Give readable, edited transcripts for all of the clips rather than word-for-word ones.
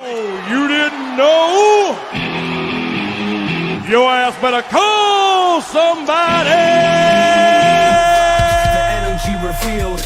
Oh, you didn't know? Your ass better call somebody! The energy revealed.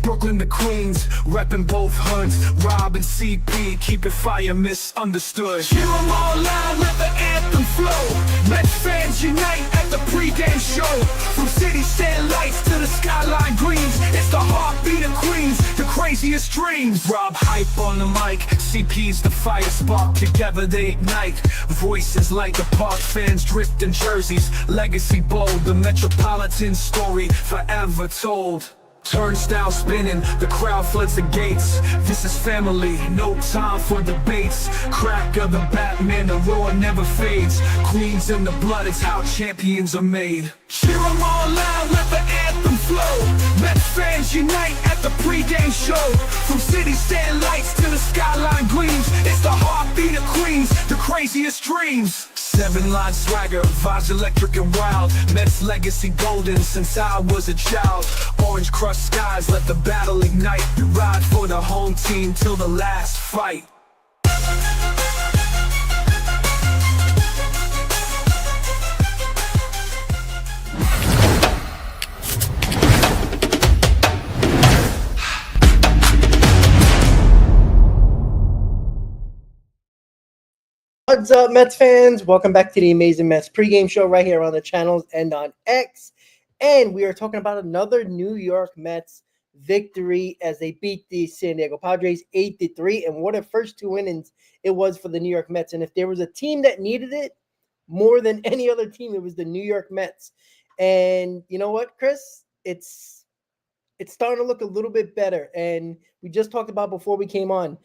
Brooklyn to Queens, reppin' both hoods. Rob and CP, keep it fire, misunderstood. Hear 'em all loud, let the anthem flow. Mets fans unite at the pregame show. From city sand lights to the skyline greens, it's the heartbeat of Queens, the craziest dreams. Rob hype on the mic, CP's the fire spark. Together they ignite, voices like the park. Fans dripped in jerseys, legacy bold. The Metropolitan story forever told. Turnstile spinning, the crowd floods the gates. This is family, no time for debates. Crack of the Batman, the roar never fades. Queens in the blood, it's how champions are made. Cheer 'em all loud, let the anthem flow. Mets fans unite at the pregame show. From city stand lights to the skyline gleams, it's the heartbeat of Queens, the craziest dreams. 7-line swagger, vibes electric and wild. Mets legacy golden since I was a child. Orange crushed skies, let the battle ignite. We ride for the home team till the last fight. What's up, Mets fans? Welcome back to the Amazing Mets pregame show right here on the channels and on X. And we are talking about another New York Mets victory as they beat the San Diego Padres 8-3. And what a first two innings it was for the New York Mets. And if there was a team that needed it more than any other team, it was the New York Mets. And you know what, Chris? It's starting to look a little bit better. And we just talked about before we came on,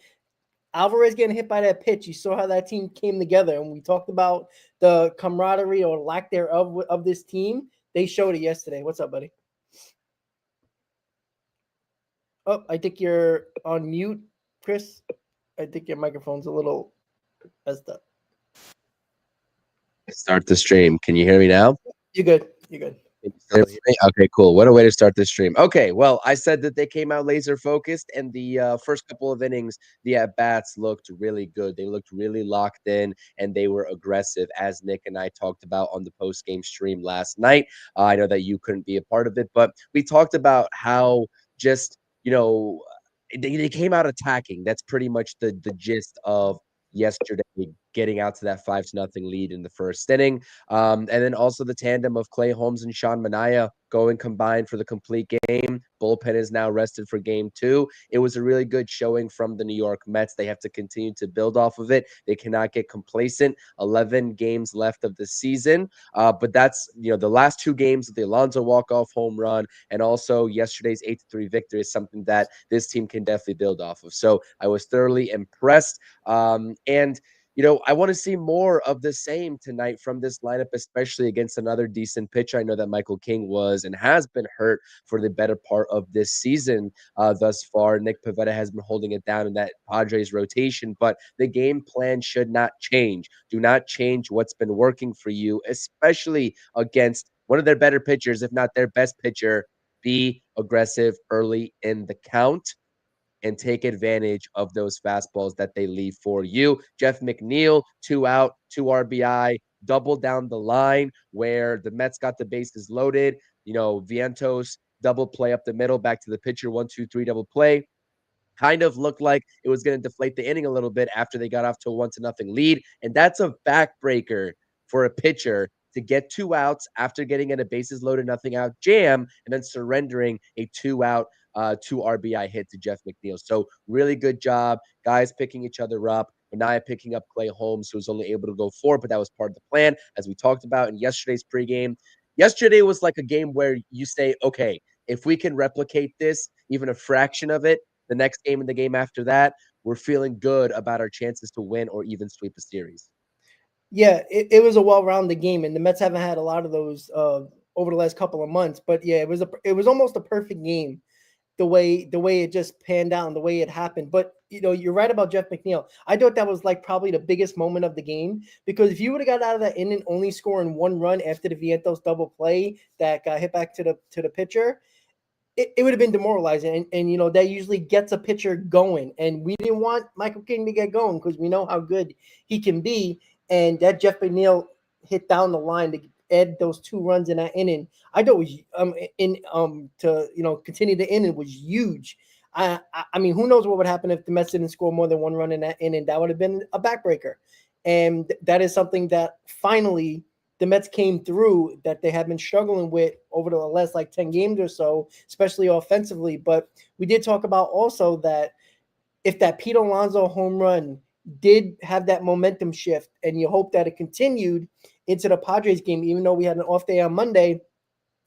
Alvarez getting hit by that pitch. You saw how that team came together, and we talked about the camaraderie or lack thereof of this team. They showed it yesterday. What's up, buddy? Oh, I think you're on mute, Chris. I think your microphone's a little messed up. Start the stream. Can you hear me now? You're good. You're good. Okay, cool. What a way to start this stream. Okay, well, I said that they came out laser focused, and the first couple of innings, the at-bats looked really good. They looked really locked in, and they were aggressive, as Nick and I talked about on the post-game stream last night. I know that you couldn't be a part of it, but we talked about how just, they came out attacking. That's pretty much the gist of yesterday, getting out to that 5-0 lead in the first inning. And then also the tandem of Clay Holmes and Sean Manaea going combined for the complete game. Bullpen is now rested for game 2. It was a really good showing from the New York Mets. They have to continue to build off of it. They cannot get complacent. 11 games left of the season. But that's, the last 2 games of the Alonso walk-off home run and also yesterday's 8-3 victory is something that this team can definitely build off of. So I was thoroughly impressed. I want to see more of the same tonight from this lineup, especially against another decent pitcher. I know that Michael King was and has been hurt for the better part of this season thus far. Nick Pivetta has been holding it down in that Padres rotation, but the game plan should not change. Do not change what's been working for you, especially against one of their better pitchers, if not their best pitcher. Be aggressive early in the count and take advantage of those fastballs that they leave for you. Jeff McNeil, 2 out, 2 RBI, double down the line where the Mets got the bases loaded. Vientos, double play up the middle, back to the pitcher, 1-2-3 double play. Kind of looked like it was going to deflate the inning a little bit after they got off to a 1-0 lead. And that's a backbreaker for a pitcher to get 2 outs after getting in a bases loaded, nothing out jam, and then surrendering a 2-out 2 RBI hit to Jeff McNeil. So really good job. Guys picking each other up. Manaea picking up Clay Holmes, who was only able to go 4, but that was part of the plan, as we talked about in yesterday's pregame. Yesterday was like a game where you say, okay, if we can replicate this, even a fraction of it, the next game and the game after that, we're feeling good about our chances to win or even sweep a series. Yeah, it was a well-rounded game, and the Mets haven't had a lot of those over the last couple of months. But yeah, it was almost a perfect game. The way it just panned out and the way it happened. But, you're right about Jeff McNeil. I thought that was like probably the biggest moment of the game, because if you would have got out of that inning only scoring 1 run after the Vientos double play that got hit back to the pitcher, it would have been demoralizing. And, you know, that usually gets a pitcher going. And we didn't want Michael King to get going because we know how good he can be. And that Jeff McNeil hit down the line to add those 2 runs in that inning, I thought was to, you know, continue the inning was huge. I mean, who knows what would happen if the Mets didn't score more than 1 run in that inning? That would have been a backbreaker. And that is something that finally the Mets came through that they have been struggling with over the last like 10 games or so, especially offensively. But we did talk about also that if that Pete Alonso home run did have that momentum shift, and you hope that it continued into the Padres game, even though we had an off day on Monday,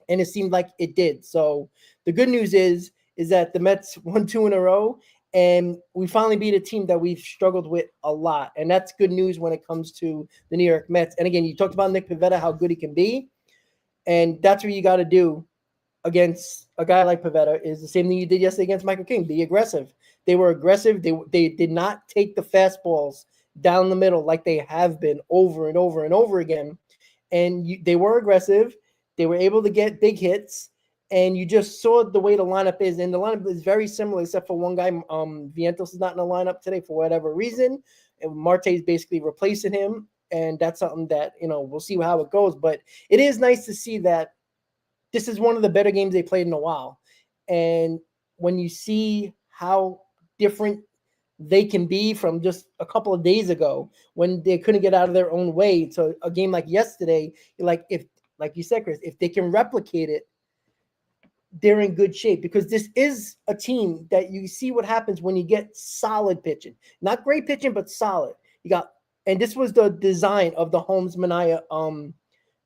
and it seemed like it did. So the good news is that the Mets won 2 in a row, and we finally beat a team that we've struggled with a lot. And that's good news when it comes to the New York Mets. And again, you talked about Nick Pivetta, how good he can be. And that's what you got to do against a guy like Pivetta, is the same thing you did yesterday against Michael King. Be aggressive. They were aggressive. They did not take the fastballs down the middle like they have been over and over and over again. And they were aggressive. They were able to get big hits. And you just saw the way the lineup is. And the lineup is very similar, except for one guy. Vientos is not in the lineup today for whatever reason. And Marte is basically replacing him. And that's something that, you know, we'll see how it goes. But it is nice to see that this is one of the better games they played in a while. And when you see how different they can be from just a couple of days ago when they couldn't get out of their own way to a game like yesterday, like you said, Chris, if they can replicate it, they're in good shape, because this is a team that you see what happens when you get solid pitching, not great pitching, but solid. And this was the design of the Holmes Manaea,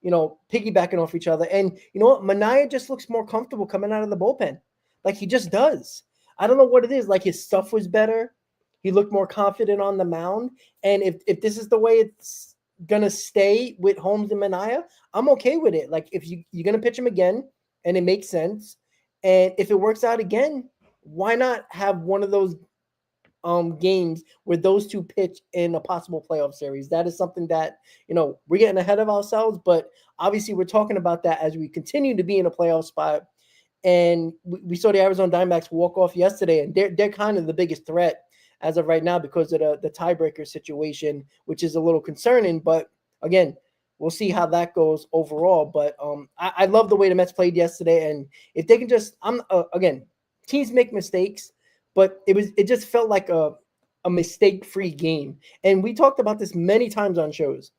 piggybacking off each other. And you know what? Manaea just looks more comfortable coming out of the bullpen. Like he just does. I don't know what it is. Like his stuff was better. He looked more confident on the mound. And if this is the way it's going to stay with Holmes and Manaea, I'm okay with it. Like if you're going to pitch him again and it makes sense, and if it works out again, why not have one of those games where those two pitch in a possible playoff series? That is something that, you know, we're getting ahead of ourselves, but obviously we're talking about that as we continue to be in a playoff spot. And we saw the Arizona Diamondbacks walk off yesterday, and they're kind of the biggest threat as of right now because of the tiebreaker situation, which is a little concerning. But again, we'll see how that goes overall. But I love the way the Mets played yesterday, and if they can just, again, teams make mistakes, but it just felt like a mistake-free game. And we talked about this many times on shows.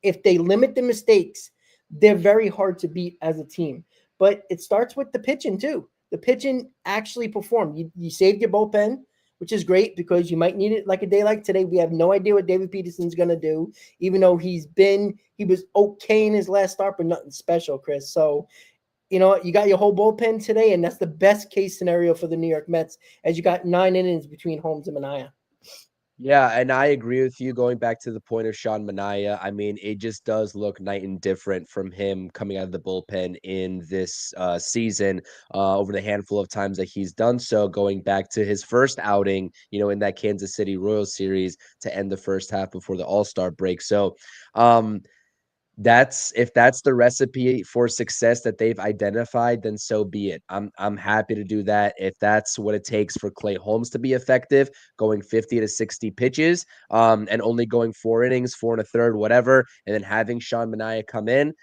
If they limit the mistakes, they're very hard to beat as a team. But it starts with the pitching too. The pitching actually performed. You saved your bullpen, which is great because you might need it like a day like today. We have no idea what David Peterson's going to do, even though he was okay in his last start, but nothing special, Chris. So, you know, you got your whole bullpen today, and that's the best case scenario for the New York Mets, as you got 9 innings between Holmes and Manaea. Yeah, and I agree with you going back to the point of Sean Manaea. I mean, it just does look night and different from him coming out of the bullpen in this season over the handful of times that he's done so, going back to his first outing, you know, in that Kansas City Royals series to end the first half before the All-Star break. So, if that's the recipe for success that they've identified, then so be it. I'm happy to do that. If that's what it takes for Clay Holmes to be effective, going 50 to 60 pitches, and only going 4 innings, 4 1/3, whatever, and then having Sean Manaea come in,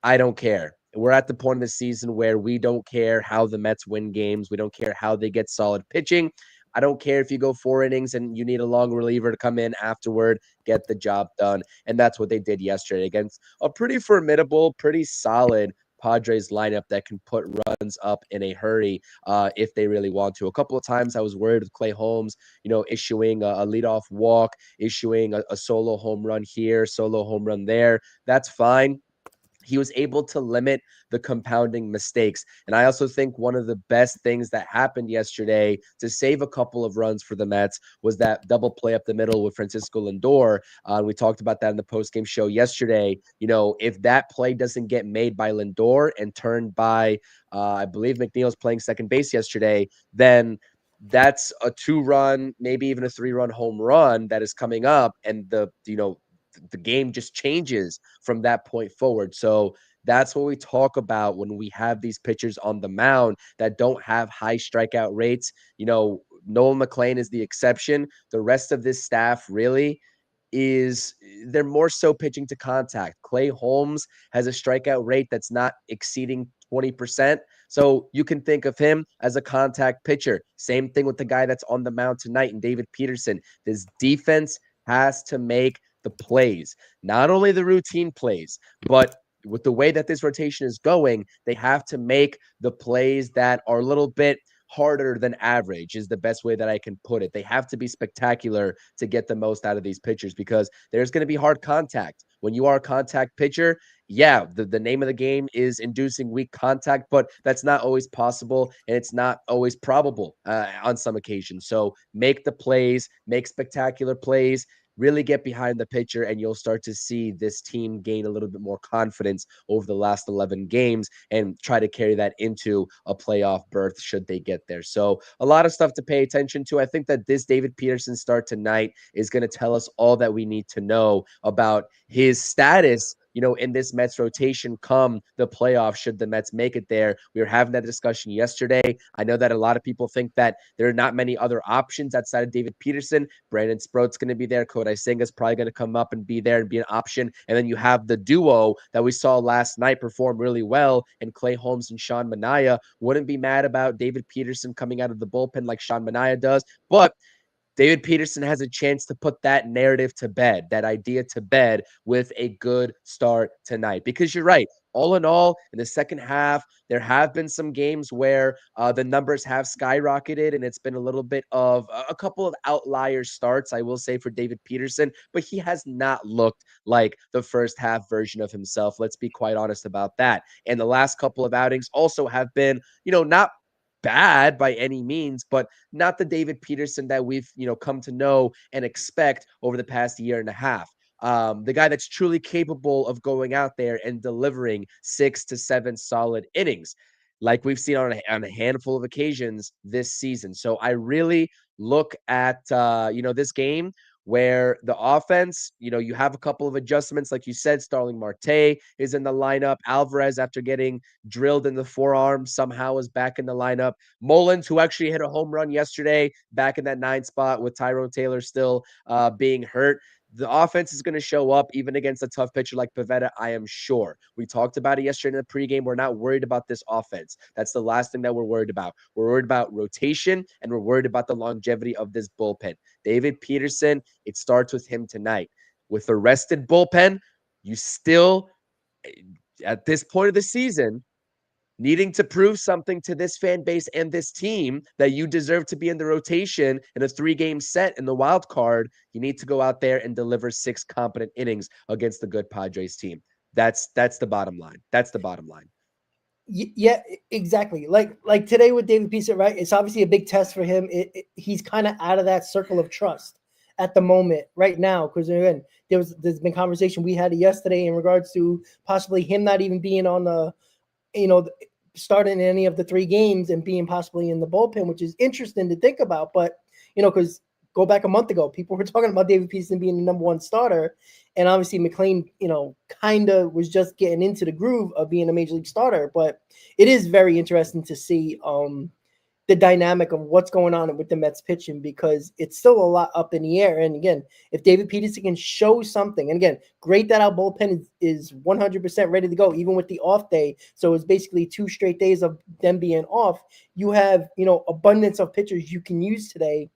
I don't care. We're at the point of the season where we don't care how the Mets win games. We don't care how they get solid pitching. I don't care if you go 4 innings and you need a long reliever to come in afterward, get the job done. And that's what they did yesterday against a pretty formidable, pretty solid Padres lineup that can put runs up in a hurry if they really want to. A couple of times I was worried with Clay Holmes, you know, issuing a leadoff walk, issuing a solo home run here, solo home run there. That's fine. He was able to limit the compounding mistakes. And I also think one of the best things that happened yesterday to save a couple of runs for the Mets was that double play up the middle with Francisco Lindor. We talked about that in the postgame show yesterday. You know, if that play doesn't get made by Lindor and turned by, I believe McNeil's playing second base yesterday, then that's a 2-run, maybe even a 3-run home run that is coming up. And the game just changes from that point forward. So That's what we talk about when we have these pitchers on the mound that don't have high strikeout rates. Nolan McLean is the exception. The rest of this staff really they're more so pitching to contact. Clay Holmes has a strikeout rate that's not exceeding 20%. So you can think of him as a contact pitcher. Same thing with the guy that's on the mound tonight and David Peterson. This defense has to make the plays, not only the routine plays, but with the way that this rotation is going, they have to make the plays that are a little bit harder than average is the best way that I can put it. They have to be spectacular to get the most out of these pitchers because there's going to be hard contact. When you are a contact pitcher, yeah, the name of the game is inducing weak contact, but that's not always possible and it's not always probable on some occasions. So make the plays, make spectacular plays, really get behind the pitcher, and you'll start to see this team gain a little bit more confidence over the last 11 games and try to carry that into a playoff berth should they get there. So a lot of stuff to pay attention to. I think that this David Peterson start tonight is going to tell us all that we need to know about his status in this Mets rotation come the playoffs, should the Mets make it there. We were having that discussion yesterday. I know that a lot of people think that there are not many other options outside of David Peterson. Brandon Sproat's going to be there. Kodai Senga's probably going to come up and be there and be an option. And then you have the duo that we saw last night perform really well, and Clay Holmes and Sean Manaea. Wouldn't be mad about David Peterson coming out of the bullpen like Sean Manaea does, but David Peterson has a chance to put that narrative to bed, that idea to bed with a good start tonight. Because you're right. All in all, in the second half, there have been some games where the numbers have skyrocketed, and it's been a little bit of a couple of outlier starts, I will say, for David Peterson, but he has not looked like the first half version of himself. Let's be quite honest about that. And the last couple of outings also have been, not bad by any means, but not the David Peterson that we've, come to know and expect over the past year and a half. The guy that's truly capable of going out there and delivering 6 to 7 solid innings, like we've seen on a handful of occasions this season. So I really look at, this game where the offense, you have a couple of adjustments. Like you said, Starling Marte is in the lineup. Alvarez, after getting drilled in the forearm, somehow is back in the lineup. Mullins, who actually hit a home run yesterday, back in that 9 spot with Tyrone Taylor still being hurt. The offense is going to show up even against a tough pitcher like Pivetta, I am sure. We talked about it yesterday in the pregame. We're not worried about this offense. That's the last thing that we're worried about. We're worried about rotation, and we're worried about the longevity of this bullpen. David Peterson, it starts with him tonight. With a rested bullpen, you still, at this point of the season, needing to prove something to this fan base and this team that you deserve to be in the rotation in a 3-game set in the wild card. You need to go out there and deliver 6 competent innings against the good Padres team. That's the bottom line. That's the bottom line. Yeah, exactly. Like today with David Peterson, right? It's obviously a big test for him. He's kind of out of that circle of trust at the moment right now, because again, there's been conversation we had yesterday in regards to possibly him not even being on the starting any of the 3 games and being possibly in the bullpen, which is interesting to think about. But, because go back a month ago, people were talking about David Peterson being the number 1 starter. And obviously McLean, kind of was just getting into the groove of being a major league starter. But it is very interesting to see the dynamic of what's going on with the Mets pitching, because it's still a lot up in the air. And again, if David Peterson can show something, and again, great that our bullpen is 100% ready to go, even with the off day. So it's basically 2 straight days of them being off. You have, abundance of pitchers you can use today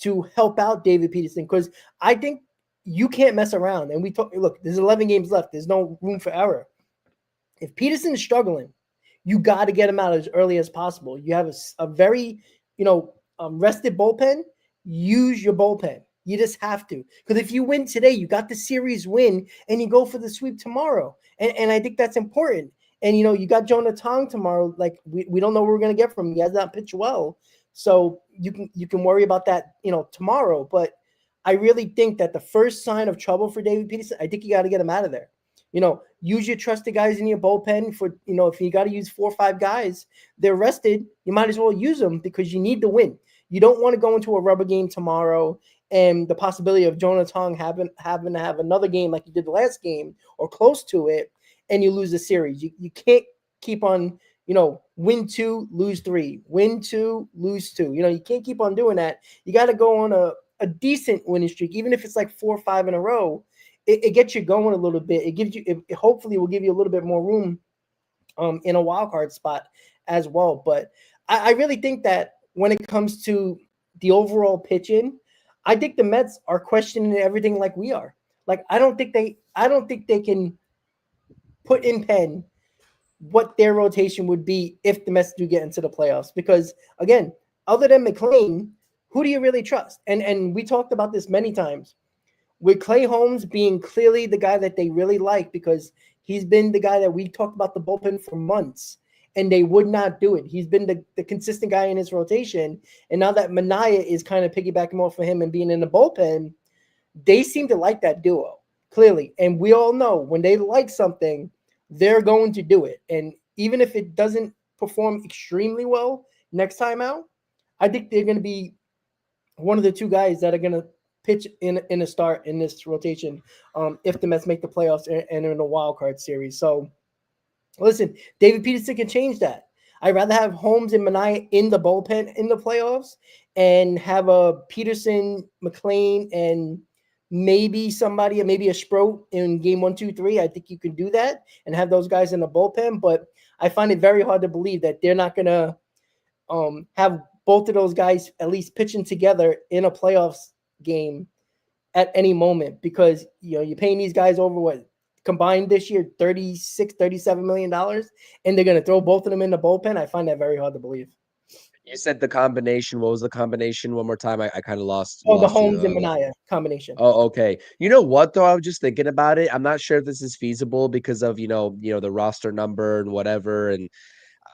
to help out David Peterson, because I think you can't mess around. And look, there's 11 games left. There's no room for error. If Peterson is struggling, you got to get him out as early as possible. You have a very, rested bullpen. Use your bullpen. You just have to. Because if you win today, you got the series win, and you go for the sweep tomorrow. And I think that's important. And, you got Jonah Tong tomorrow. Like, we don't know what we're going to get from him. He has not pitched well. So you can worry about that, tomorrow. But I really think that the first sign of trouble for David Peterson, I think you got to get him out of there. Use your trusted guys in your bullpen for, if you got to use 4 or 5 guys, they're rested, you might as well use them because you need to win. You don't want to go into a rubber game tomorrow and the possibility of Jonah Tong having to have another game like he did the last game or close to it, and you lose a series. You can't keep on, win 2, lose 3, win 2, lose 2. You can't keep on doing that. You got to go on a decent winning streak, even if it's like 4 or 5 in a row. It gets you going a little bit. It gives you, it hopefully will give you a little bit more room in a wild card spot as well. But I really think that when it comes to the overall pitching, I think the Mets are questioning everything like we are. Like I don't think they can put in pen what their rotation would be if the Mets do get into the playoffs. Because again, other than McLean, who do you really trust? And we talked about this many times, with Clay Holmes being clearly the guy that they really like, because he's been the guy that we talked about the bullpen for months, and they would not do it. He's been the consistent guy in his rotation. And now that Manaea is kind of piggybacking off of him and being in the bullpen, they seem to like that duo, clearly. And we all know when they like something, they're going to do it. And even if it doesn't perform extremely well next time out, I think they're going to be one of the 2 guys that are going to pitch in a start in this rotation if the Mets make the playoffs and are in a wild card series. So listen, David Peterson can change that. I'd rather have Holmes and Manaea in the bullpen in the playoffs and have a Peterson, McLean, and maybe somebody, maybe a Sproat in game 1, 2, 3. I think you can do that and have those guys in the bullpen. But I find it very hard to believe that they're not going to have both of those guys at least pitching together in a playoffs game at any moment, because you're paying these guys over what combined this year $37 million, and they're going to throw both of them in the bullpen. I find that very hard to believe. You said the combination. What was the combination? One more time. I kind of lost. The Holmes and Manaea combination. Oh, okay. You know what though? I was just thinking about it. I'm not sure if this is feasible because of the roster number and whatever, and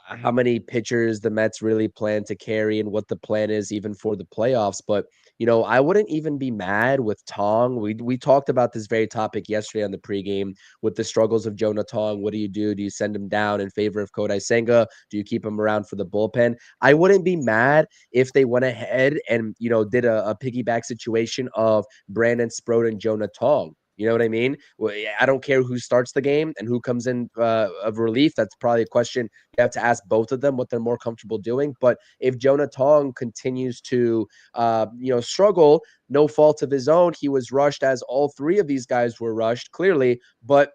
how many pitchers the Mets really plan to carry and what the plan is even for the playoffs. But, I wouldn't even be mad with Tong. We talked about this very topic yesterday on the pregame with the struggles of Jonah Tong. What do you do? Do you send him down in favor of Kodai Senga? Do you keep him around for the bullpen? I wouldn't be mad if they went ahead and, did a piggyback situation of Brandon Sproat and Jonah Tong. You know what I mean? I don't care who starts the game and who comes in of relief. That's probably a question you have to ask both of them what they're more comfortable doing. But if Jonah Tong continues to, struggle, no fault of his own, he was rushed as all 3 of these guys were rushed, clearly. But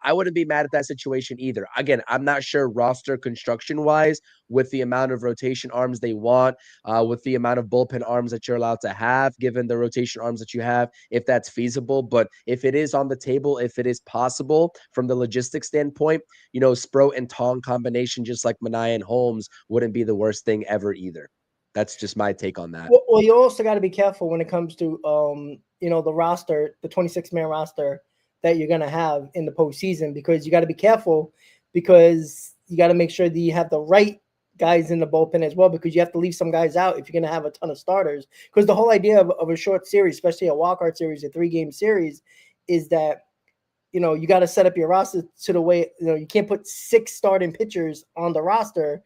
I wouldn't be mad at that situation either. Again, I'm not sure roster construction-wise with the amount of rotation arms they want, with the amount of bullpen arms that you're allowed to have, given the rotation arms that you have, if that's feasible. But if it is on the table, if it is possible from the logistics standpoint, Sproat and Tong combination, just like Manaea and Holmes, wouldn't be the worst thing ever either. That's just my take on that. Well, you also got to be careful when it comes to, the roster, the 26-man roster that you're going to have in the postseason, because you got to be careful, because you got to make sure that you have the right guys in the bullpen as well, because you have to leave some guys out if you're going to have a ton of starters. Because the whole idea of a short series, especially a wildcard series, a 3-game series, is that, you got to set up your roster to the way, you can't put 6 starting pitchers on the roster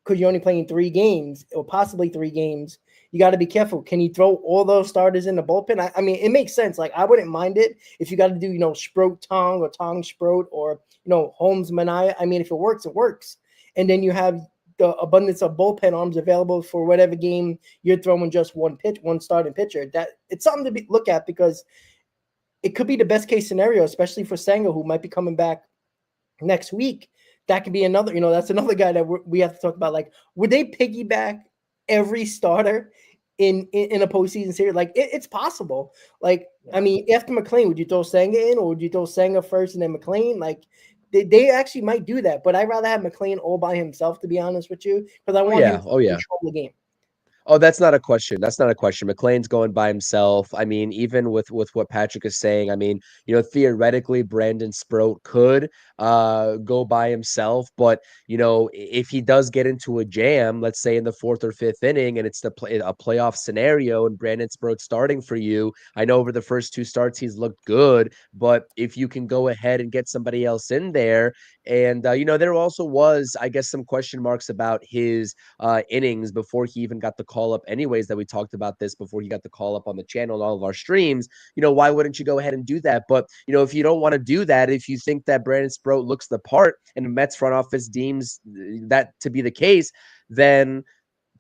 because you're only playing 3 games or possibly 3 games. You got to be careful. Can you throw all those starters in the bullpen? I mean, it makes sense. Like, I wouldn't mind it if you got to do, Sproat Tong or Tong Sproat or, Holmes Manaea. I mean, if it works, it works. And then you have the abundance of bullpen arms available for whatever game you're throwing just one starting pitcher. That it's something to look at, because it could be the best case scenario, especially for Senga, who might be coming back next week. That could be another, that's another guy that we have to talk about. Like, would they piggyback every starter in a postseason series? Like, it's possible. Like, I mean, after McLean, would you throw Senga in, or would you throw Senga first and then McLean? Like, they actually might do that, but I'd rather have McLean all by himself, to be honest with you, because I want him to control the game. Oh, that's not a question. That's not a question. McLean's going by himself. I mean, even with what Patrick is saying, I mean, theoretically, Brandon Sproat could go by himself. But, if he does get into a jam, let's say in the 4th or 5th inning, and it's a playoff scenario and Brandon Sproat starting for you, I know over the first 2 starts he's looked good. But if you can go ahead and get somebody else in there, And, there also was, I guess, some question marks about his innings before he even got the call up anyways, that we talked about this before he got the call up on the channel and all of our streams. Why wouldn't you go ahead and do that? But, if you don't want to do that, if you think that Brandon Sproat looks the part and the Mets front office deems that to be the case, then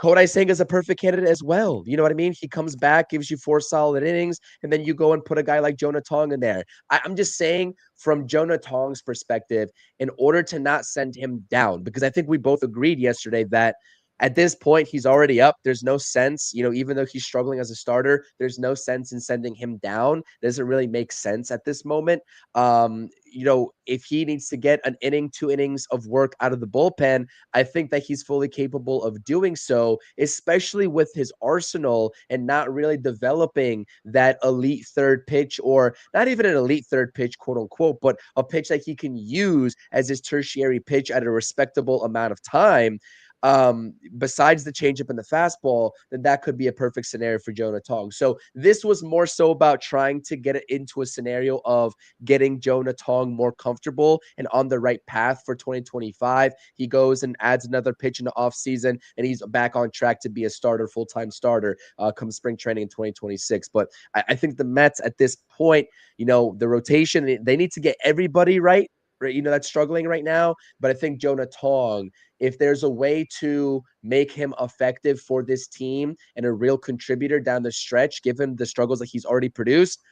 Kodai Senga is a perfect candidate as well. You know what I mean? He comes back, gives you 4 solid innings, and then you go and put a guy like Jonah Tong in there. I'm just saying, from Jonah Tong's perspective, in order to not send him down, because I think we both agreed yesterday that at this point, he's already up. There's no sense, even though he's struggling as a starter, there's no sense in sending him down. It doesn't really make sense at this moment. If he needs to get an inning, 2 innings of work out of the bullpen, I think that he's fully capable of doing so, especially with his arsenal and not really developing that elite third pitch, or not even an elite third pitch, quote unquote, but a pitch that he can use as his tertiary pitch at a respectable amount of time. Besides the changeup and the fastball, then that could be a perfect scenario for Jonah Tong. So this was more so about trying to get it into a scenario of getting Jonah Tong more comfortable and on the right path for 2025. He goes and adds another pitch in the offseason, and he's back on track to be a starter, full-time starter, come spring training in 2026. But I think the Mets at this point, the rotation, they need to get everybody right, that's struggling right now. But I think Jonah Tong, if there's a way to make him effective for this team and a real contributor down the stretch, given the struggles that he's already produced,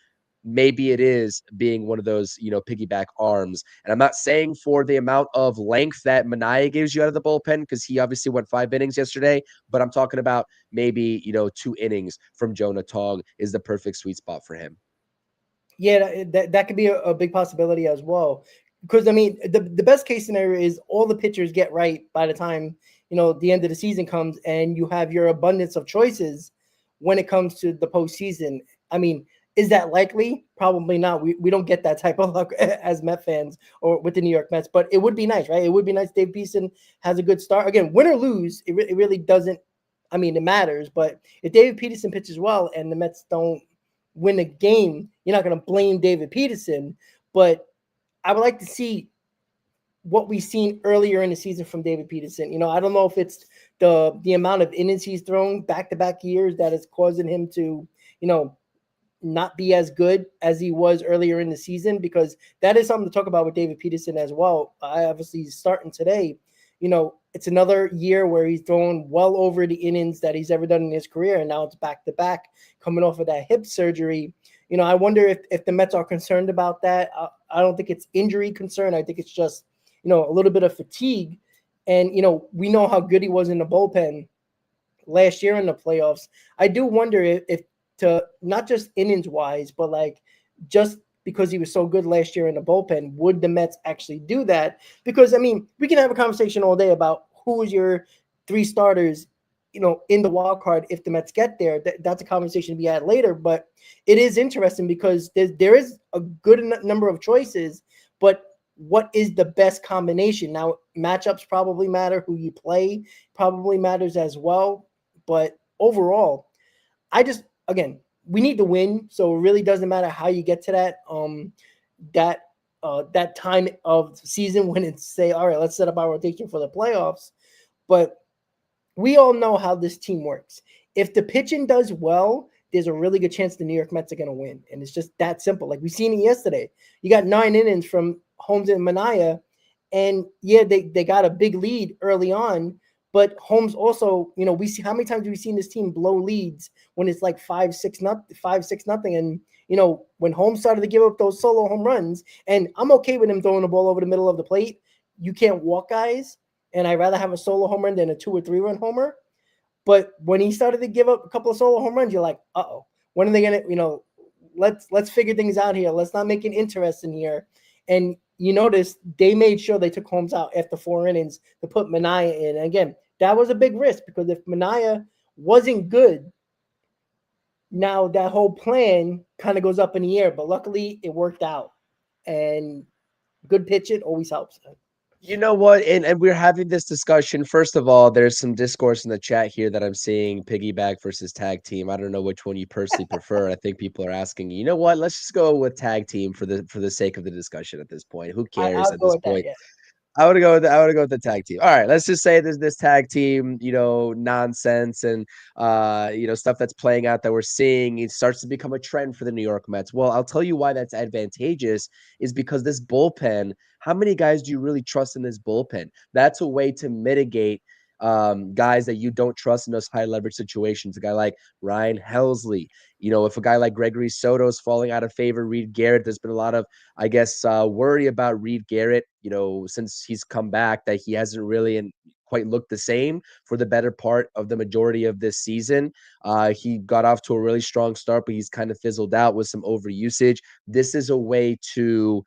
maybe it is being one of those, piggyback arms. And I'm not saying for the amount of length that Mania gives you out of the bullpen, because he obviously went 5 innings yesterday, but I'm talking about maybe, 2 innings from Jonah Tong is the perfect sweet spot for him. Yeah, that could be a big possibility as well. Because, the best case scenario is all the pitchers get right by the time, the end of the season comes, and you have your abundance of choices when it comes to the postseason. Is that likely? Probably not. We don't get that type of luck as Met fans or with the New York Mets, but it would be nice, right? It would be nice. Dave Peterson has a good start. Again, win or lose, it really doesn't, it matters. But if David Peterson pitches well and the Mets don't win a game, you're not going to blame David Peterson. But I would like to see what we've seen earlier in the season from David Peterson. I don't know if it's the amount of innings he's thrown back-to-back years that is causing him to, not be as good as he was earlier in the season, because that is something to talk about with David Peterson as well. He's starting today. It's another year where he's thrown well over the innings that he's ever done in his career, and now it's back-to-back coming off of that hip surgery. I wonder if the Mets are concerned about that. I don't think it's injury concern. I think it's just, a little bit of fatigue. And, we know how good he was in the bullpen last year in the playoffs. I do wonder if to not just innings wise, but like just because he was so good last year in the bullpen, would the Mets actually do that? Because, we can have a conversation all day about who is your 3 starters, in the wild card if the Mets get there. That's a conversation to be had later. But it is interesting because there is a good number of choices, but what is the best combination? Now, matchups probably matter. Who you play probably matters as well. But overall, again, we need to win. So it really doesn't matter how you get to that time of season when it's say, all right, let's set up our rotation for the playoffs. But we all know how this team works. If the pitching does well, there's a really good chance the New York Mets are going to win. And it's just that simple. Like we seen it yesterday. You got 9 innings from Holmes and Mania. And yeah, they got a big lead early on. But Holmes also, we see how many times have we seen this team blow leads when it's like 5-6 nothing. And, when Holmes started to give up those solo home runs, and I'm okay with him throwing the ball over the middle of the plate. You can't walk guys. And I'd rather have a solo home run than a 2 or 3 run homer. But when he started to give up a couple of solo home runs, you're like, uh-oh, when are they going to, let's figure things out here. Let's not make it interesting here. And you notice they made sure they took Holmes out after 4 innings to put Mania in. And again, that was a big risk because if Mania wasn't good, now that whole plan kind of goes up in the air. But luckily, it worked out. And good pitching always helps. You know what? And we're having this discussion. First of all, there's some discourse in the chat here that I'm seeing piggyback versus tag team. I don't know which one you personally prefer. I think people are asking, you know what? Let's just go with tag team for the sake of the discussion at this point. Who cares I'll at go this with point? that, yeah. I would go with the tag team. All right, let's just say there's this tag team, nonsense and stuff that's playing out that we're seeing. It starts to become a trend for the New York Mets. Well, I'll tell you why that's advantageous is because this bullpen. How many guys do you really trust in this bullpen? That's a way to mitigate guys that you don't trust in those high leverage situations. A guy like Ryan Helsley. If a guy like Gregory Soto is falling out of favor, Reed Garrett, there's been a lot of worry about Reed Garrett, since he's come back, that he hasn't really quite looked the same for the better part of the majority of this season. He got off to a really strong start, but he's kind of fizzled out with some overusage. This is a way to,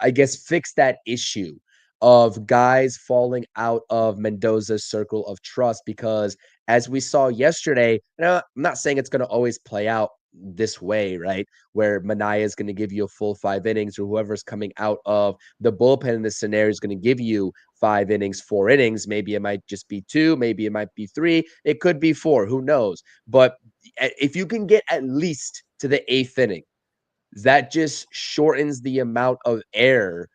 I guess, fix that issue of guys falling out of Mendoza's circle of trust, because as we saw yesterday, I'm not saying it's going to always play out this way, right? Where Manaea is going to give you a full 5 innings, or whoever's coming out of the bullpen in this scenario is going to give you 5 innings, 4 innings. Maybe it might just be 2, maybe it might be 3, it could be 4, who knows? But if you can get at least to the 8th inning, that just shortens the amount of air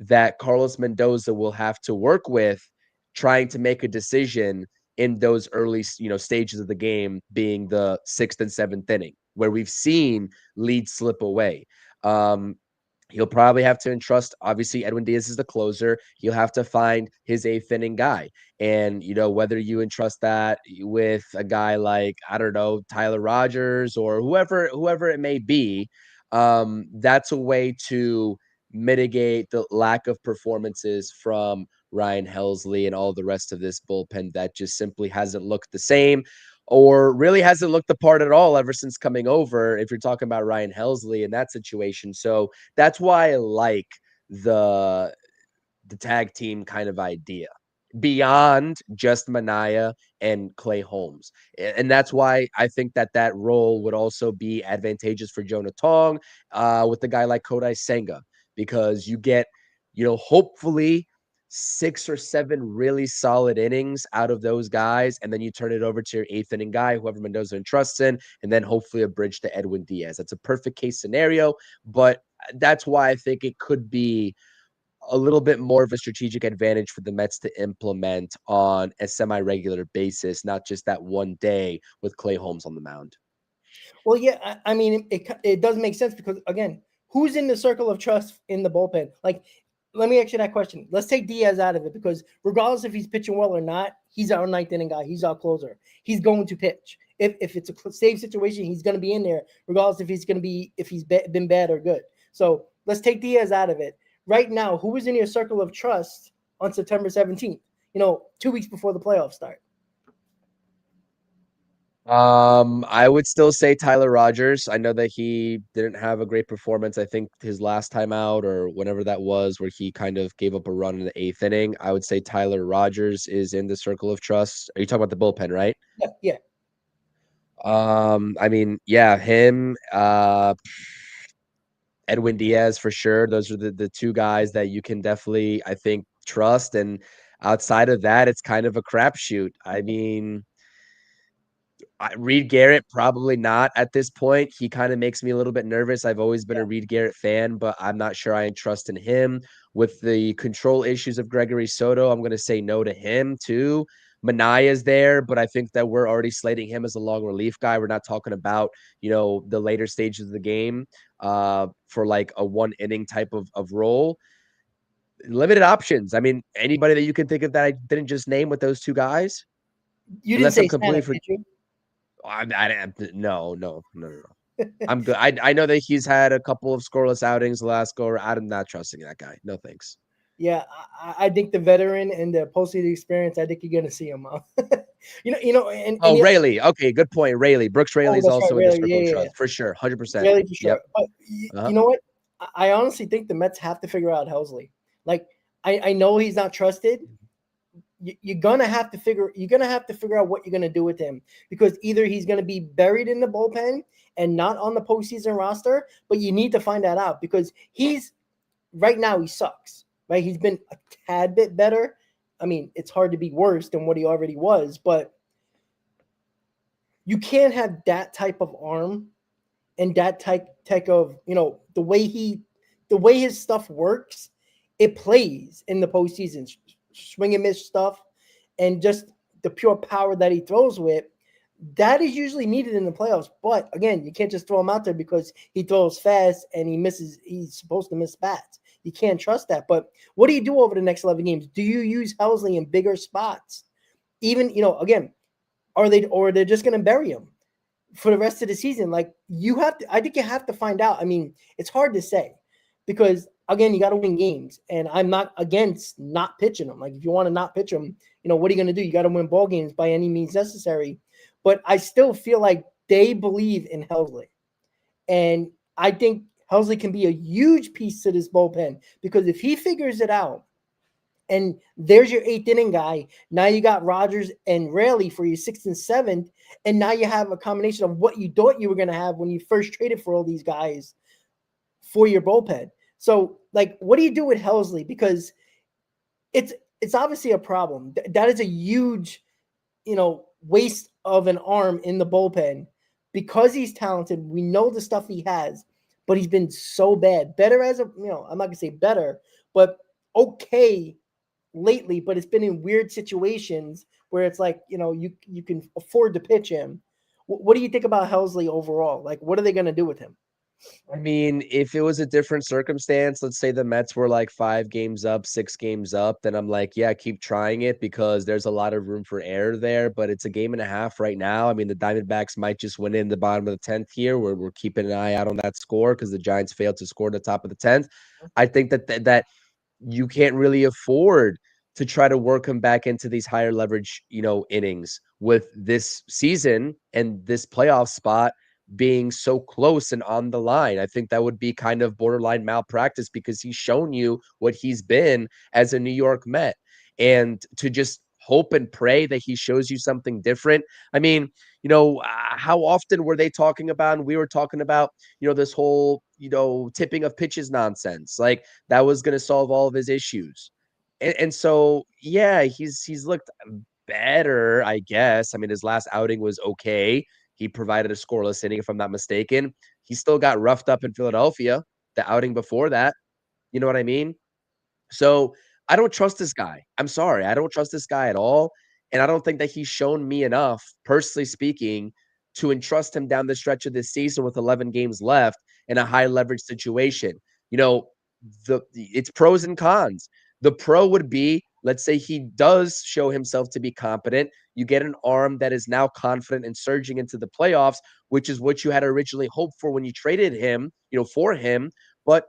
that Carlos Mendoza will have to work with trying to make a decision in those early, stages of the game, being the 6th and 7th inning, where we've seen leads slip away. He'll probably have to entrust, obviously, Edwin Diaz is the closer. He'll have to find his 8th inning guy. And, whether you entrust that with a guy like, I don't know, Tyler Rogers or whoever it may be, that's a way to mitigate the lack of performances from Ryan Helsley and all the rest of this bullpen that just simply hasn't looked the same, or really hasn't looked the part at all ever since coming over, if you're talking about Ryan Helsley in that situation. So that's why I like the tag team kind of idea beyond just Manaea and Clay Holmes. And that's why I think that role would also be advantageous for Jonah Tong with a guy like Kodai Senga, because you get, hopefully 6 or 7 really solid innings out of those guys, and then you turn it over to your 8th inning guy, whoever Mendoza entrusts in, and then hopefully a bridge to Edwin Diaz. That's a perfect case scenario, but that's why I think it could be a little bit more of a strategic advantage for the Mets to implement on a semi-regular basis, not just that one day with Clay Holmes on the mound. Well, yeah, I mean, it does make sense because, again, who's in the circle of trust in the bullpen? Like, let me ask you that question. Let's take Diaz out of it, because regardless if he's pitching well or not, he's our 9th inning guy. He's our closer. He's going to pitch. If it's a save situation, he's going to be in there, regardless if he's been bad or good. So let's take Diaz out of it. Right now, who is in your circle of trust on September 17th? 2 weeks before the playoffs start. I would still say Tyler Rogers. I know that he didn't have a great performance. I think his last time out, or whenever that was, where he kind of gave up a run in the 8th inning. I would say Tyler Rogers is in the circle of trust. Are you talking about the bullpen, right? Yeah. I mean, yeah, him, Edwin Diaz for sure. Those are the 2 guys that you can definitely, I think, trust. And outside of that, it's kind of a crapshoot. I mean, Reed Garrett, probably not at this point. He kind of makes me a little bit nervous. I've always been a Reed Garrett fan, but I'm not sure I trust in him. With the control issues of Gregory Soto, I'm going to say no to him too. Manaea is there, but I think that we're already slating him as a long relief guy. We're not talking about, the later stages of the game for like a 1 inning type of role. Limited options. I mean, anybody that you can think of that I didn't just name with those 2 guys? You didn't say Stanek, did you? No. I'm good. I know that he's had a couple of scoreless outings the last go. I'm not trusting that guy. No thanks. Yeah, I think the veteran and the postseason experience, I think you're going to see him out. Rayleigh. Okay, good point. Rayleigh. Brooks Rayleigh is also in the circle of trust. For sure. 100%. Rayleigh for sure. Yep. But you know what? I honestly think the Mets have to figure out Helsley. Like, I know he's not trusted. You're gonna have to figure out what you're gonna do with him, because either he's gonna be buried in the bullpen and not on the postseason roster, but you need to find that out, because right now he sucks. Right? He's been a tad bit better. I mean, it's hard to be worse than what he already was, but you can't have that type of arm and that type of, the way his stuff works. it plays in the postseason, swing and miss stuff, and just the pure power that he throws with. That is usually needed in the playoffs. But again, you can't just throw him out there because he throws fast and he misses. He's supposed to miss bats. You can't trust that. But what do you do over the next 11 games? Do you use Helsley in bigger spots? Even, again, they're just going to bury him for the rest of the season? Like, I think you have to find out. I mean, it's hard to say because, again, you got to win games. And I'm not against not pitching him. Like, if you want to not pitch him, what are you going to do? You got to win ball games by any means necessary. But I still feel like they believe in Helsley. And I think Helsley can be a huge piece to this bullpen because if he figures it out, and there's your 8th inning guy, now you got Rogers and Raley for your 6th and 7th, and now you have a combination of what you thought you were going to have when you first traded for all these guys for your bullpen. So, like, what do you do with Helsley? Because it's obviously a problem. That is a huge, waste of an arm in the bullpen because he's talented. We know the stuff he has, but he's been so bad. Better as I'm not going to say better, but okay lately, but it's been in weird situations where it's like, you can afford to pitch him. What do you think about Helsley overall? Like, what are they going to do with him? I mean, if it was a different circumstance, let's say the Mets were like 5 games up, 6 games up, then I'm like, yeah, keep trying it because there's a lot of room for error there. But it's a game and a half right now. I mean, the Diamondbacks might just win in the bottom of the 10th here. We're keeping an eye out on that score because the Giants failed to score at the top of the 10th. I think that you can't really afford to try to work him back into these higher leverage, innings with this season and this playoff spot being so close and on the line. I think that would be kind of borderline malpractice because he's shown you what he's been as a New York Met. And to just hope and pray that he shows you something different. I mean, how often were they talking about, and we were talking about, this whole, tipping of pitches nonsense. Like that was going to solve all of his issues. And so, yeah, he's looked better, I guess. I mean, his last outing was okay. He provided a scoreless inning, if I'm not mistaken. He still got roughed up in Philadelphia, the outing before that. You know what I mean? So I don't trust this guy. I'm sorry. I don't trust this guy at all. And I don't think that he's shown me enough, personally speaking, to entrust him down the stretch of this season with 11 games left in a high leverage situation. It's pros and cons. The pro would be, let's say he does show himself to be competent. You get an arm that is now confident and surging into the playoffs, which is what you had originally hoped for when you traded him, for him. But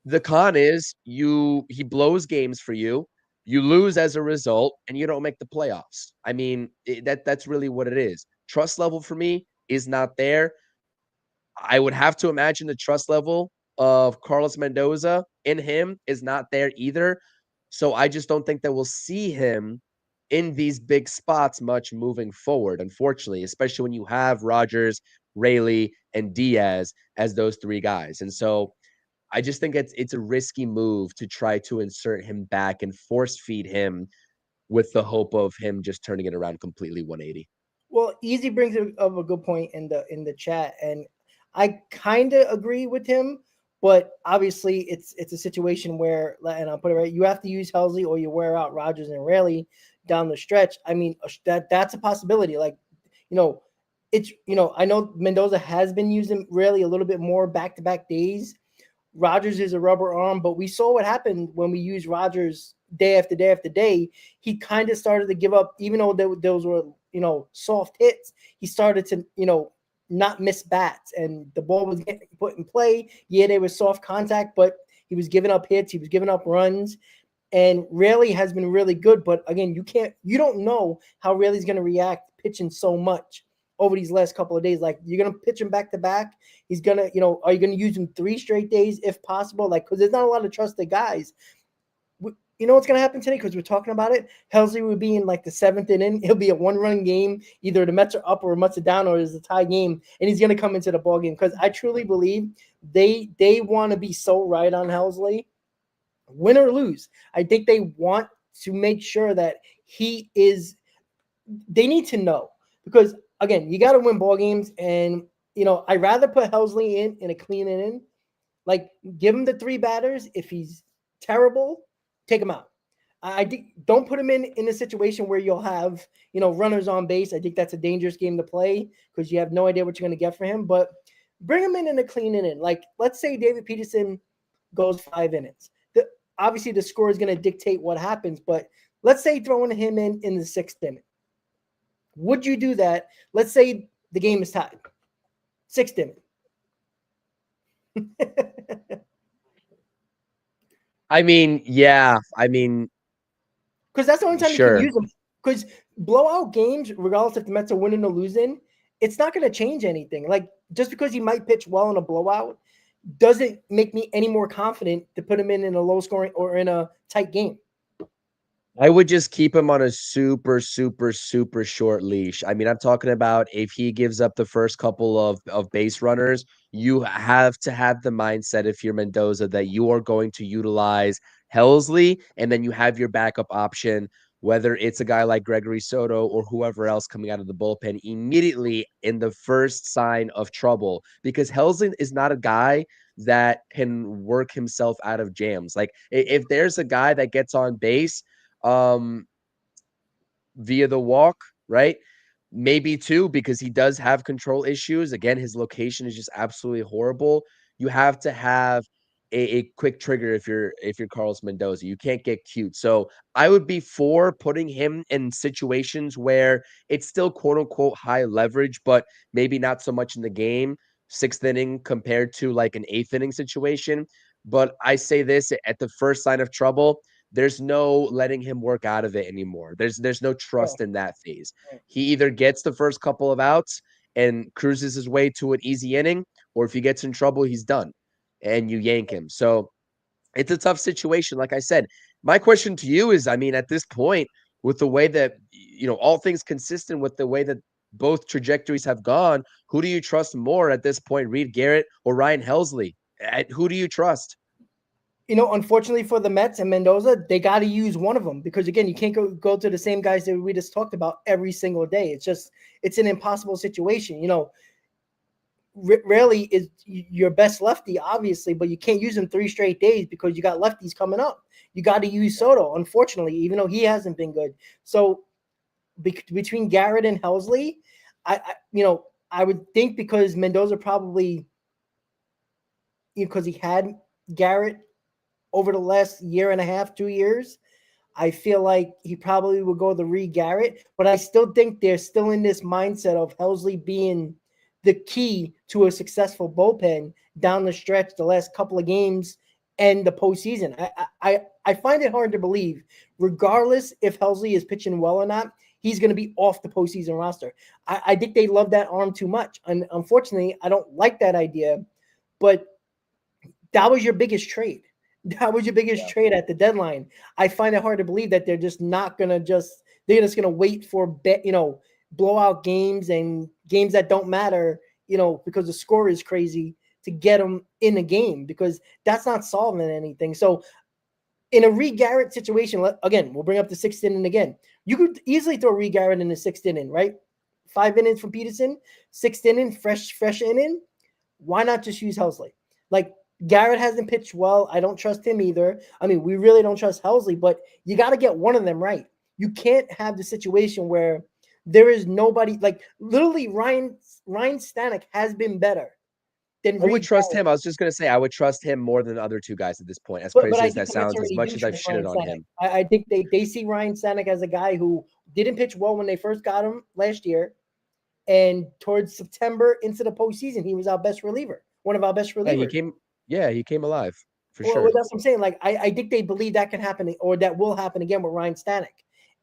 the con is he blows games for you. You lose as a result, and you don't make the playoffs. I mean, that's really what it is. Trust level for me is not there. I would have to imagine the trust level of Carlos Mendoza in him is not there either. So I just don't think that we'll see him in these big spots much moving forward, unfortunately, especially when you have Rogers, Raley, and Diaz as those 3 guys. And so I just think it's a risky move to try to insert him back and force feed him with the hope of him just turning it around completely 180. Well, Easy brings up a good point in the chat, and I kind of agree with him, but obviously it's a situation where, and I'll put it right, you have to use Helsley or you wear out Rogers and Raley down the stretch. I mean, that's a possibility. Like, it's, I know Mendoza has been using Raley a little bit more back-to-back days. Rogers is a rubber arm, but we saw what happened when we used Rogers day after day after day. He kind of started to give up, even though those were, soft hits. He started to, not miss bats, and the ball was getting put in play. Yeah, they were soft contact, but he was giving up hits. He was giving up runs, and Raley has been really good. But again, you don't know how Raley's going to react pitching so much over these last couple of days. Like, you're going to pitch him back to back. He's going to, are you going to use him 3 straight days if possible? Like, because there's not a lot of trusted guys. You know what's going to happen today? Because we're talking about it. Helsley will be in like the 7th inning. It'll be a 1-run game. Either the Mets are up or the Mets are down, or it's a tie game. And he's going to come into the ball game because I truly believe they want to be so right on Helsley, win or lose. I think they want to make sure that he is. They need to know because again, you got to win ball games, and I'd rather put Helsley in a clean inning. Like, give him the 3 batters if he's terrible, take him out. I think don't put him in a situation where you'll have, runners on base. I think that's a dangerous game to play because you have no idea what you're going to get for him. But bring him in a clean inning. Like, let's say David Peterson goes 5 innings. Obviously, the score is going to dictate what happens. But let's say throwing him in the 6th inning. Would you do that? Let's say the game is tied. 6th inning. I mean, yeah. I mean, because that's the only time sure. you can use them. Because blowout games, regardless if the Mets are winning or losing, it's not going to change anything. Like, just because he might pitch well in a blowout doesn't make me any more confident to put him in a low scoring or in a tight game. I would just keep him on a super, super, super short leash. I mean, I'm talking about if he gives up the first couple of base runners, you have to have the mindset, if you're Mendoza, that you are going to utilize Helsley, and then you have your backup option, whether it's a guy like Gregory Soto or whoever else coming out of the bullpen immediately in the first sign of trouble, because Helsley is not a guy that can work himself out of jams. Like, if there's a guy that gets on base via the walk, right? Maybe 2, because he does have control issues. Again, his location is just absolutely horrible. You have to have a quick trigger if you're Carlos Mendoza. You can't get cute. So I would be for putting him in situations where it's still quote unquote high leverage, but maybe not so much in the game. 6th inning compared to like an 8th inning situation. But I say this, at the first sign of trouble, there's no letting him work out of it anymore. There's no trust in that phase. He either gets the first couple of outs and cruises his way to an easy inning, or if he gets in trouble, he's done and you yank him. So it's a tough situation. Like I said, my question to you is, I mean, at this point, with the way that, all things consistent with the way that both trajectories have gone, who do you trust more at this point, Reed Garrett or Ryan Helsley? Who do you trust? Unfortunately for the Mets and Mendoza, they got to use one of them because, again, you can't go to the same guys that we just talked about every single day. It's an impossible situation. Rarely is your best lefty, obviously, but you can't use him 3 straight days because you got lefties coming up. You got to use Soto, unfortunately, even though he hasn't been good. So between Garrett and Helsley, I would think because Mendoza probably, because he had Garrett over the last year and a half, 2 years, I feel like he probably would go the Reed Garrett, but I still think they're still in this mindset of Helsley being the key to a successful bullpen down the stretch, the last couple of games and the postseason. I find it hard to believe, regardless if Helsley is pitching well or not, he's going to be off the postseason roster. I think they love that arm too much. And unfortunately, I don't like that idea, but that was your biggest trade. That was your biggest trade at the deadline. I find it hard to believe that they're just not going to they're just going to wait for blowout games and games that don't matter, because the score is crazy to get them in a game, because that's not solving anything. So in a Reed Garrett situation, again, we'll bring up the 6th inning again. You could easily throw Reed Garrett in the 6th inning, right? 5 innings from Peterson, 6th inning, fresh inning. Why not just use Helsley? Like, Garrett hasn't pitched well. I don't trust him either. I mean, we really don't trust Helsley, but you got to get one of them right. You can't have the situation where there is nobody, like, literally Ryan Stanek has been better than I would Reed trust Garrett. him. I was just going to say, I would trust him more than the other 2 guys at this point, as But crazy I as think that the Mets sounds, as already much do as I've trust shitted Ryan on Stanek. him. I think they see Ryan Stanek as a guy who didn't pitch well when they first got him last year. And towards September into the postseason, he was our best reliever, one of our best relievers. He came alive for Well, sure. that's what I'm saying. Like, I think they believe that can happen, or that will happen again with Ryan Stanek.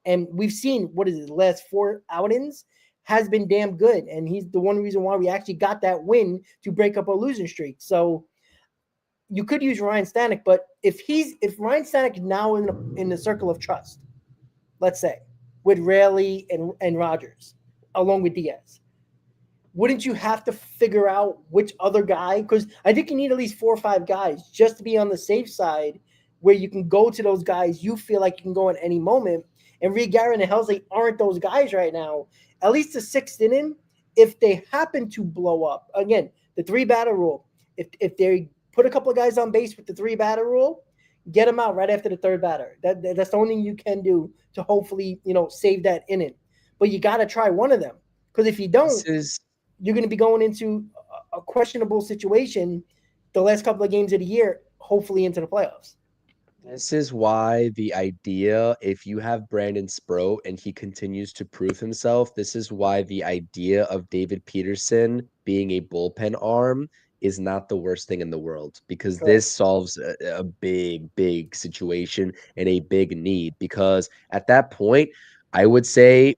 And we've seen, the last 4 outings has been damn good. And he's the one reason why we actually got that win to break up a losing streak. So you could use Ryan Stanek, but if Ryan Stanek is now in the circle of trust, let's say, with Raley and Rogers, along with Diaz, wouldn't you have to figure out which other guy? Because I think you need at least 4 or 5 guys just to be on the safe side, where you can go to those guys you feel like you can go at any moment. And Reed Garrett and Helsley aren't those guys right now. At least the 6th inning, if they happen to blow up, again, the 3 batter rule. If they put a couple of guys on base with the 3 batter rule, get him out right after the third batter. That's the only thing you can do to hopefully save that inning. But you got to try one of them, because if you This don't, is you're going to be going into a questionable situation the last couple of games of the year, hopefully into the playoffs. This is why the idea, if you have Brandon Sproat and he continues to prove himself, this is why the idea of David Peterson being a bullpen arm is not the worst thing in the world, because this Correct. solves a big, big situation and a big need. Because at that point, I would say,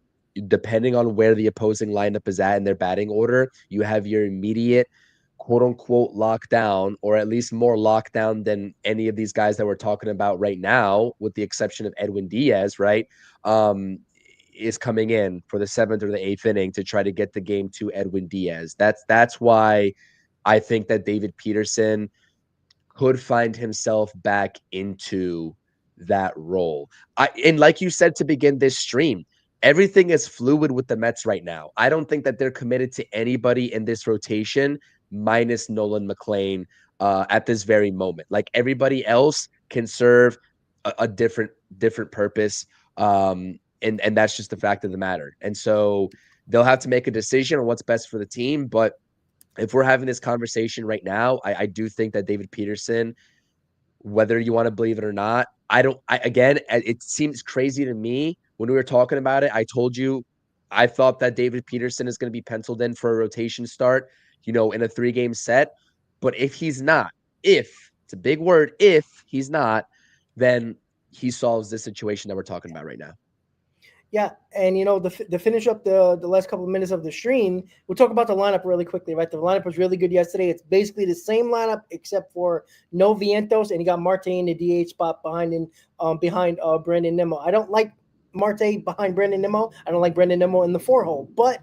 depending on where the opposing lineup is at in their batting order, you have your immediate quote unquote lockdown, or at least more lockdown than any of these guys that we're talking about right now, with the exception of Edwin Diaz, right? Um, is coming in for the seventh or the eighth inning to try to get the game to Edwin Diaz. That's why I think that David Peterson could find himself back into that role. And like you said to begin this stream, everything is fluid with the Mets right now. I don't think that they're committed to anybody in this rotation minus Nolan McLean at this very moment. Like, everybody else can serve a different purpose. And that's just the fact of the matter. And so they'll have to make a decision on what's best for the team. But if we're having this conversation right now, I do think that David Peterson, whether you want to believe it or not, again, it seems crazy to me when we were talking about it. I told you I thought that David Peterson is going to be penciled in for a rotation start, in a 3-game set. But if he's not, if it's a big word, if he's not, then he solves this situation that we're talking about right now. Yeah, and to finish up the last couple of minutes of the stream, we'll talk about the lineup really quickly. Right, the lineup was really good yesterday. It's basically the same lineup except for no Vientos, and you got Marte in the DH spot behind Brandon Nimmo. I don't like Marte behind Brandon Nimmo. I don't like Brandon Nimmo in the 4-hole. But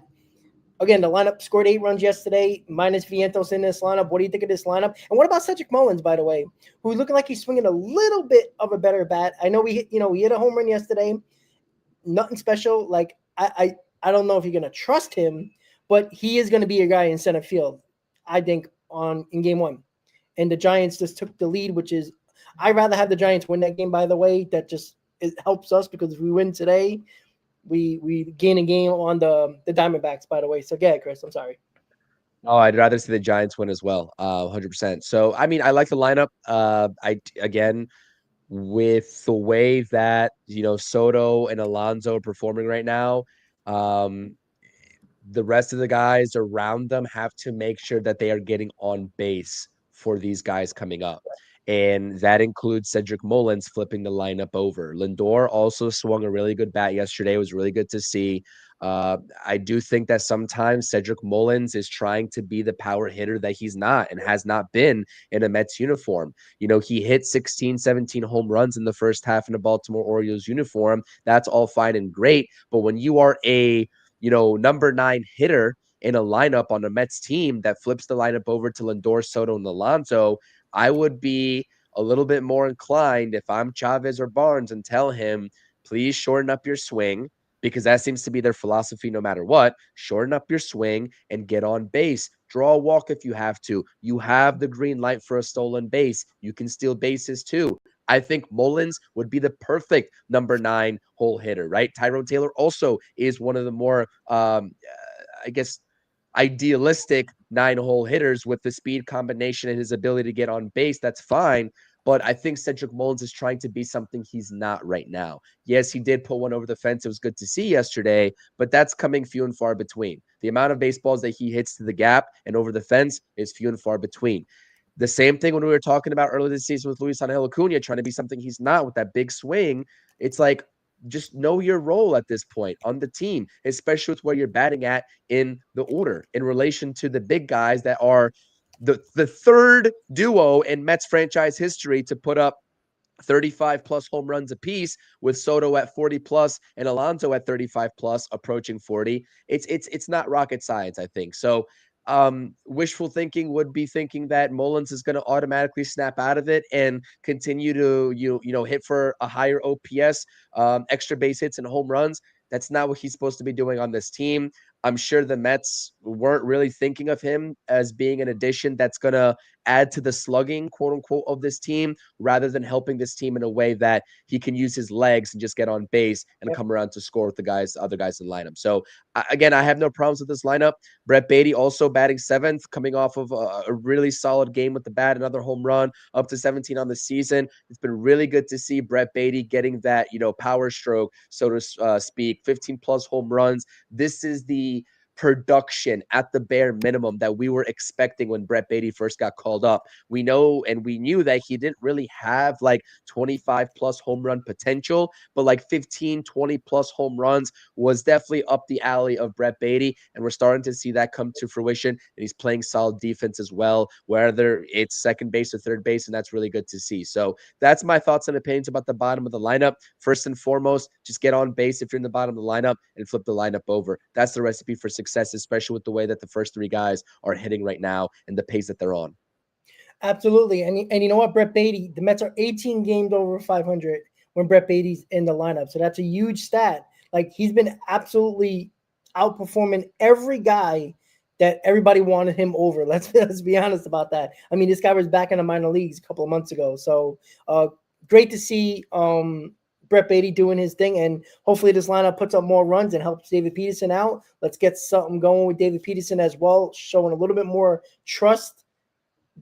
again, the lineup scored 8 runs yesterday, minus Vientos in this lineup. What do you think of this lineup? And what about Cedric Mullins, by the way, who's looking like he's swinging a little bit of a better bat? I know we hit a home run yesterday. Nothing special. Like, I don't know if you're gonna trust him, but he is gonna be a guy in center field, I think, in game 1. And the Giants just took the lead, which is, I'd rather have the Giants win that game, by the way. That just, it helps us, because if we win today, we gain a game on the Diamondbacks, by the way. So yeah, Chris, I'm sorry. Oh, I'd rather see the Giants win as well. 100%. So, I mean, I like the lineup. Again, with the way that Soto and Alonso are performing right now, the rest of the guys around them have to make sure that they are getting on base for these guys coming up. And that includes Cedric Mullins flipping the lineup over. Lindor also swung a really good bat yesterday. It was really good to see. I do think that sometimes Cedric Mullins is trying to be the power hitter that he's not and has not been in a Mets uniform. He hit 16, 17 home runs in the first half in a Baltimore Orioles uniform. That's all fine and great. But when you are a number 9 hitter in a lineup on a Mets team that flips the lineup over to Lindor, Soto, and Alonso, I would be a little bit more inclined, if I'm Chavez or Barnes, and tell him, please shorten up your swing, because that seems to be their philosophy no matter what. Shorten up your swing and get on base. Draw a walk if you have to. You have the green light for a stolen base. You can steal bases too. I think Mullins would be the perfect number 9 hole hitter, right? Tyrone Taylor also is one of the more, I guess, idealistic 9-hole hitters with the speed combination and his ability to get on base. That's fine. But I think Cedric Mullins is trying to be something he's not right now. Yes, he did put one over the fence. It was good to see yesterday, but that's coming few and far between. The amount of baseballs that he hits to the gap and over the fence is few and far between. The same thing when we were talking about earlier this season with Luis Angel Acuna trying to be something he's not with that big swing. It's like, just know your role at this point on the team, especially with where you're batting at in the order in relation to the big guys that are the third duo in Mets franchise history to put up 35 plus home runs apiece, with Soto at 40 plus and Alonso at 35 plus, approaching 40. It's not rocket science, I think. So wishful thinking would be thinking that Mullins is going to automatically snap out of it and continue to hit for a higher OPS, extra base hits and home runs. That's not what he's supposed to be doing on this team. I'm sure the Mets weren't really thinking of him as being an addition that's going to add to the slugging, quote unquote, of this team, rather than helping this team in a way that he can use his legs and just get on base and come around to score with the other guys in the lineup. So again, I have no problems with this lineup. Brett Baty also batting seventh, coming off of a really solid game with the bat, another home run, up to 17 on the season. It's been really good to see Brett Baty getting that, power stroke, so to speak, 15 plus home runs. This is the production at the bare minimum that we were expecting when Brett Baty first got called up. We know and we knew that he didn't really have like 25 plus home run potential, but like 15, 20 plus home runs was definitely up the alley of Brett Baty. And we're starting to see that come to fruition. And he's playing solid defense as well, whether it's second base or third base. And that's really good to see. So that's my thoughts and opinions about the bottom of the lineup. First and foremost, just get on base if you're in the bottom of the lineup and flip the lineup over. That's the recipe for success, especially with the way that the first three guys are hitting right now and the pace that they're on. Absolutely. And you know what, Brett Baty, the Mets are 18 games over 500 when Brett Baty's in the lineup. So that's a huge stat. Like, he's been absolutely outperforming every guy that everybody wanted him over. Let's be honest about that. I mean, this guy was back in the minor leagues a couple of months ago. So great to see Brett Baty doing his thing, and hopefully this lineup puts up more runs and helps David Peterson out. Let's get something going with David Peterson as well, showing a little bit more trust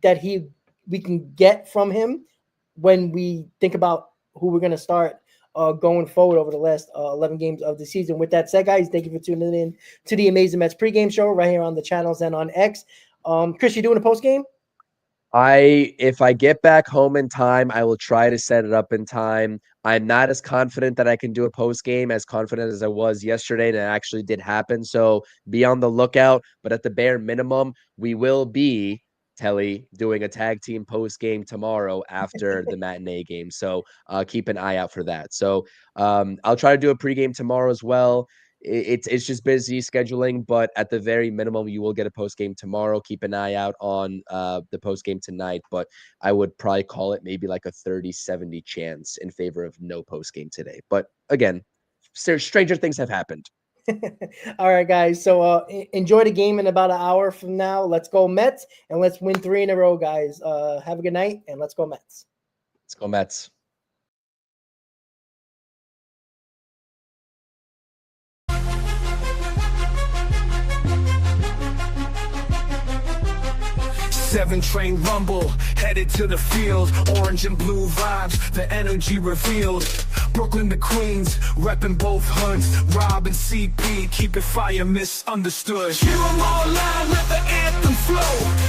that we can get from him when we think about who we're going to start going forward over the last 11 games of the season. With that said, guys, thank you for tuning in to the Amazing Mets pregame show right here on the channels and on X. Chris, you doing a post game? If I get back home in time, I will try to set it up in time. I'm not as confident that I can do a post game as confident as I was yesterday, and it actually did happen. So be on the lookout. But at the bare minimum, we will be, Telly, doing a tag team post game tomorrow after the matinee game. So keep an eye out for that. So I'll try to do a pregame tomorrow as well. It's just busy scheduling, but at the very minimum, you will get a post game tomorrow. Keep an eye out on the post game tonight, but I would probably call it maybe like a 30-70 chance in favor of no post game today. But again, stranger things have happened. All right, guys. So enjoy the game in about an hour from now. Let's go Mets, and let's win 3 in a row, guys. Have a good night, and let's go Mets. Let's go Mets. Seven train rumble, headed to the field. Orange and blue vibes, the energy revealed. Brooklyn to Queens, repping both hoods. Rob and CP, keep it fire, misunderstood. Hear 'em all loud, let the anthem flow.